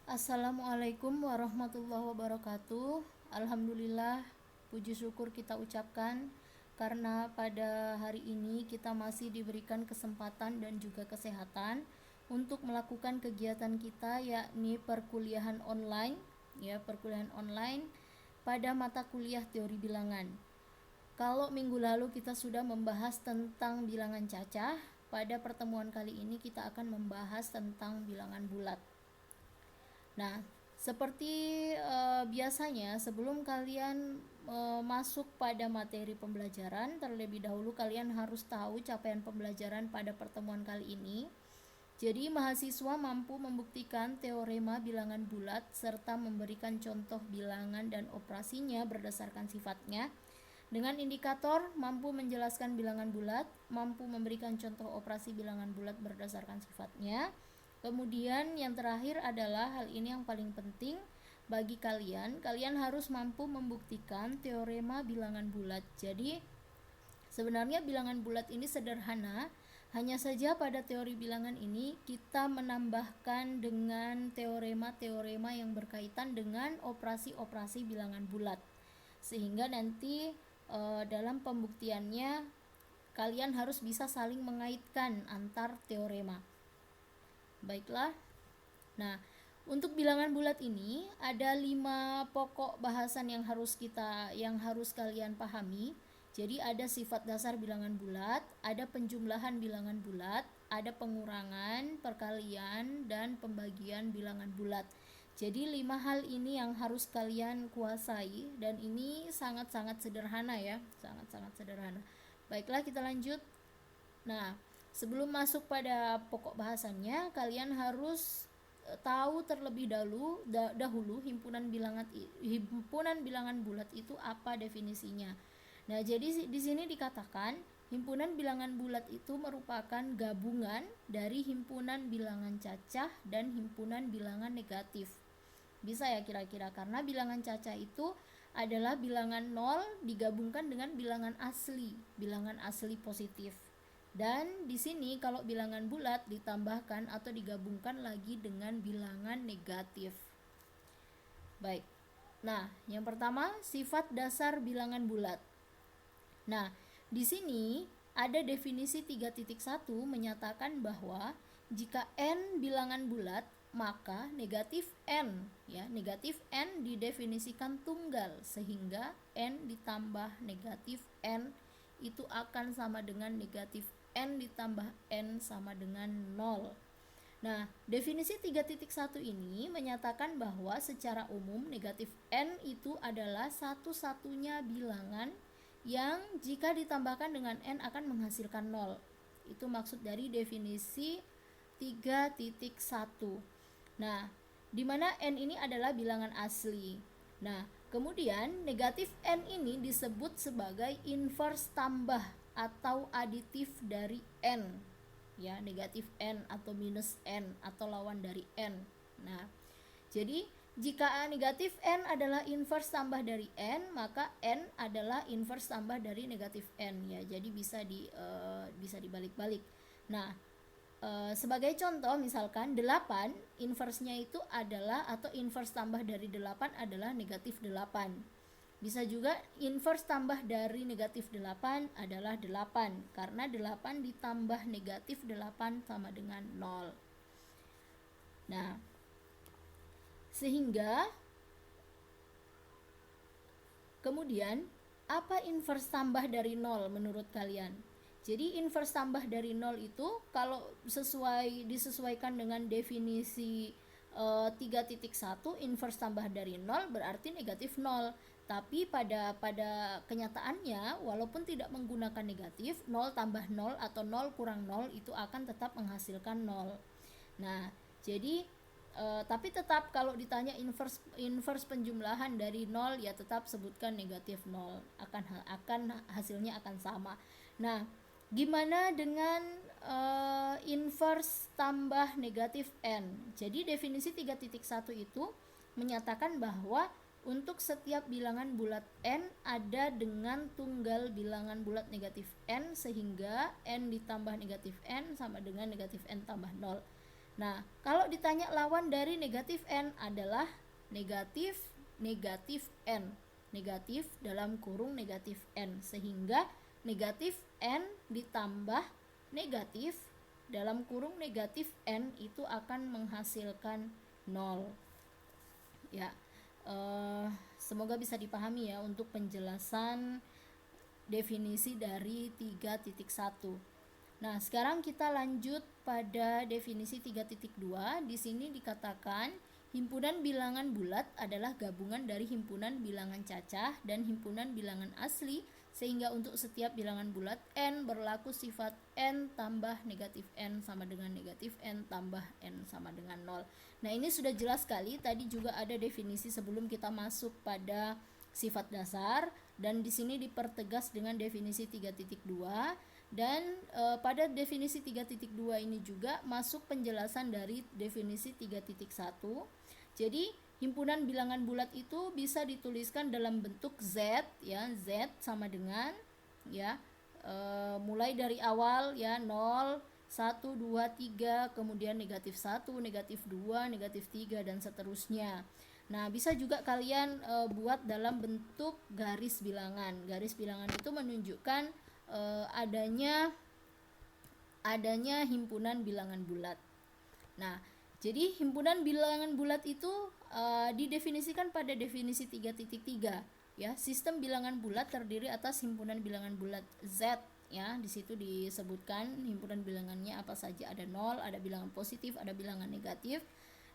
Assalamualaikum warahmatullahi wabarakatuh. Alhamdulillah, puji syukur kita ucapkan karena pada hari ini kita masih diberikan kesempatan dan juga kesehatan untuk melakukan kegiatan kita, yakni perkuliahan online, pada mata kuliah teori bilangan. Kalau minggu lalu kita sudah membahas tentang bilangan cacah, pada pertemuan kali ini kita akan membahas tentang bilangan bulat. Nah, seperti biasanya, sebelum kalian masuk pada materi pembelajaran, terlebih dahulu kalian harus tahu capaian pembelajaran pada pertemuan kali ini. Jadi, mahasiswa mampu membuktikan teorema bilangan bulat serta memberikan contoh bilangan dan operasinya berdasarkan sifatnya. Dengan indikator mampu menjelaskan bilangan bulat, mampu memberikan contoh operasi bilangan bulat berdasarkan sifatnya. Kemudian yang terakhir adalah hal ini yang paling penting bagi kalian harus mampu membuktikan teorema bilangan bulat. Jadi sebenarnya bilangan bulat ini sederhana, hanya saja pada teori bilangan ini kita menambahkan dengan teorema-teorema yang berkaitan dengan operasi-operasi bilangan bulat, sehingga nanti dalam pembuktiannya kalian harus bisa saling mengaitkan antar teorema. Baiklah. Nah, untuk bilangan bulat ini ada 5 pokok bahasan yang harus kalian pahami. Jadi ada sifat dasar bilangan bulat, ada penjumlahan bilangan bulat, ada pengurangan, perkalian, dan pembagian bilangan bulat. Jadi 5 hal ini yang harus kalian kuasai, dan ini sangat-sangat sederhana ya, sangat-sangat sederhana. Baiklah, kita lanjut. Nah, sebelum masuk pada pokok bahasannya, kalian harus tahu terlebih dahulu himpunan bilangan bulat itu apa definisinya. Nah, jadi di sini dikatakan himpunan bilangan bulat itu merupakan gabungan dari himpunan bilangan cacah dan himpunan bilangan negatif. Bisa ya kira-kira, karena bilangan cacah itu adalah bilangan 0 digabungkan dengan bilangan asli positif. Dan di sini kalau bilangan bulat ditambahkan atau digabungkan lagi dengan bilangan negatif. Baik. Nah, yang pertama sifat dasar bilangan bulat. Nah, di sini ada definisi 3.1 menyatakan bahwa jika n bilangan bulat, maka negatif n didefinisikan tunggal, sehingga n ditambah negatif n itu akan sama dengan negatif n ditambah n sama dengan 0. Nah, definisi 3.1 ini menyatakan bahwa secara umum negatif n itu adalah satu-satunya bilangan yang jika ditambahkan dengan n akan menghasilkan 0. Itu maksud dari definisi 3.1. Nah, di mana n ini adalah bilangan asli. Nah, kemudian negatif n ini disebut sebagai inverse tambah atau aditif dari n. Ya, negatif n atau minus n atau lawan dari n. Nah, jadi jika negatif n adalah inverse tambah dari n, maka n adalah inverse tambah dari negatif n ya. Jadi bisa dibalik-balik. Nah, sebagai contoh misalkan 8 inverse-nya itu adalah atau inverse tambah dari 8 adalah negatif 8. Bisa juga inverse tambah dari negatif 8 adalah 8, karena 8 ditambah negatif 8 sama dengan 0. Nah, sehingga kemudian apa inverse tambah dari 0 menurut kalian? Jadi inverse tambah dari 0 itu kalau disesuaikan dengan definisi 3.1, inverse tambah dari 0 berarti negatif 0. Tapi pada kenyataannya, walaupun tidak menggunakan negatif, 0 tambah 0 atau 0 kurang 0 itu akan tetap menghasilkan 0. Nah, jadi tapi tetap kalau ditanya inverse penjumlahan dari 0, ya tetap sebutkan negatif 0, akan hasilnya akan sama. Nah, gimana dengan inverse tambah negatif n? Jadi definisi 3.1 itu menyatakan bahwa untuk setiap bilangan bulat n ada dengan tunggal bilangan bulat negatif n, sehingga n ditambah negatif n sama dengan negatif n tambah 0. Nah, kalau ditanya lawan dari negatif n adalah negatif n, negatif dalam kurung negatif n, sehingga negatif n ditambah negatif dalam kurung negatif n itu akan menghasilkan 0. Ya, semoga bisa dipahami ya untuk penjelasan definisi dari 3.1. Nah, sekarang kita lanjut pada definisi 3.2. Di sini dikatakan himpunan bilangan bulat adalah gabungan dari himpunan bilangan cacah dan himpunan bilangan asli, sehingga untuk setiap bilangan bulat n berlaku sifat n tambah negatif n sama dengan negatif n tambah n sama dengan 0. Nah, ini sudah jelas sekali. Tadi juga ada definisi sebelum kita masuk pada sifat dasar, dan di sini dipertegas dengan definisi 3.2. Dan pada definisi 3.2 ini juga masuk penjelasan dari definisi 3.1. Jadi himpunan bilangan bulat itu bisa dituliskan dalam bentuk Z, ya, Z sama dengan ya mulai dari awal ya 0, 1, 2, 3, kemudian negatif 1, negatif 2, negatif 3, dan seterusnya. Nah, bisa juga kalian buat dalam bentuk garis bilangan. Garis bilangan itu menunjukkan adanya himpunan bilangan bulat. Nah, jadi himpunan bilangan bulat itu didefinisikan pada definisi 3.3. Ya, sistem bilangan bulat terdiri atas himpunan bilangan bulat Z. Ya, di situ disebutkan himpunan bilangannya apa saja, ada 0, ada bilangan positif, ada bilangan negatif,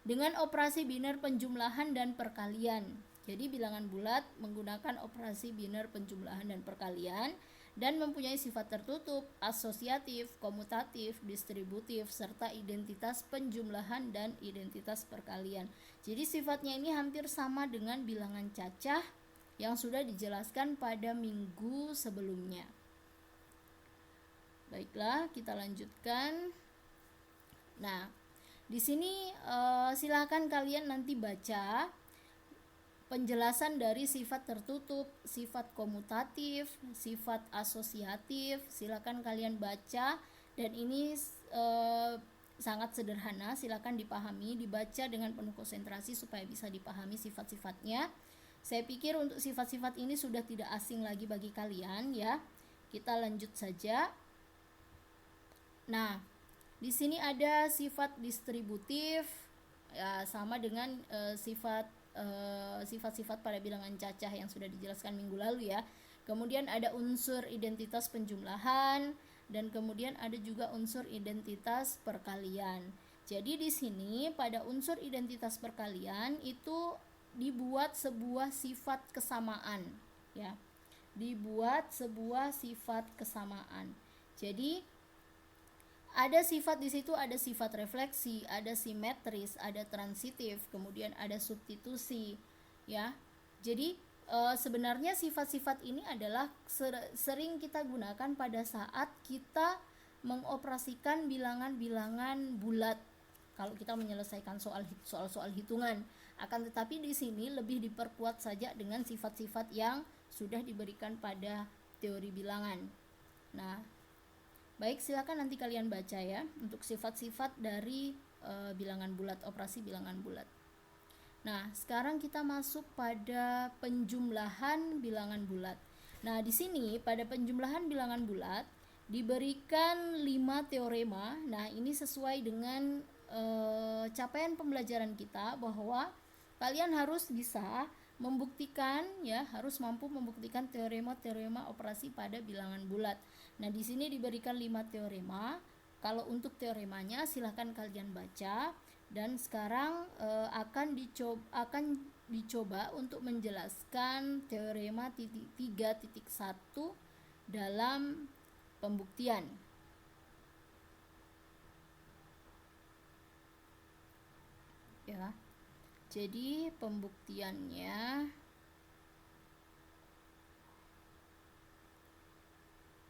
dengan operasi biner penjumlahan dan perkalian. Jadi bilangan bulat menggunakan operasi biner penjumlahan dan perkalian dan mempunyai sifat tertutup, asosiatif, komutatif, distributif, serta identitas penjumlahan dan identitas perkalian. Jadi sifatnya ini hampir sama dengan bilangan cacah yang sudah dijelaskan pada minggu sebelumnya. Baiklah, kita lanjutkan. Nah, di sini silakan kalian nanti baca penjelasan dari sifat tertutup, sifat komutatif, sifat asosiatif. Silakan kalian baca, dan ini sangat sederhana, silakan dipahami, dibaca dengan penuh konsentrasi supaya bisa dipahami sifat-sifatnya. Saya pikir untuk sifat-sifat ini sudah tidak asing lagi bagi kalian ya. Kita lanjut saja. Nah, di sini ada sifat distributif ya, sama dengan sifat-sifat pada bilangan cacah yang sudah dijelaskan minggu lalu ya. Kemudian ada unsur identitas penjumlahan, dan kemudian ada juga unsur identitas perkalian. Jadi di sini pada unsur identitas perkalian itu dibuat sebuah sifat kesamaan ya. Dibuat sebuah sifat kesamaan. Jadi ada sifat di situ, ada sifat refleksi, ada simetris, ada transitif, kemudian ada substitusi ya. Jadi sebenarnya sifat-sifat ini adalah sering kita gunakan pada saat kita mengoperasikan bilangan-bilangan bulat kalau kita menyelesaikan soal-soal hitungan. Akan tetapi di sini lebih diperkuat saja dengan sifat-sifat yang sudah diberikan pada teori bilangan. Nah, baik, silakan nanti kalian baca ya untuk sifat-sifat dari bilangan bulat, operasi bilangan bulat. Nah, sekarang kita masuk pada penjumlahan bilangan bulat. Nah, di sini pada penjumlahan bilangan bulat diberikan 5 teorema. Nah, ini sesuai dengan capaian pembelajaran kita bahwa kalian harus bisa membuktikan ya, harus mampu membuktikan teorema-teorema operasi pada bilangan bulat. Nah, di sini diberikan 5 teorema. Kalau untuk teoremanya silahkan kalian baca, dan sekarang akan dicoba untuk menjelaskan teorema 3.1 dalam pembuktian. Ya. Jadi pembuktiannya,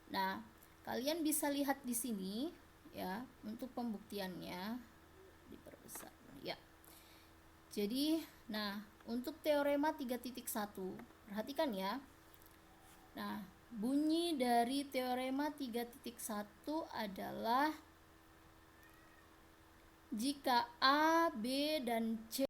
nah kalian bisa lihat di sini ya untuk pembuktiannya diperbesar ya. Jadi nah untuk teorema 3.1 perhatikan ya. Nah, bunyi dari teorema 3.1 adalah Jika A, B, dan C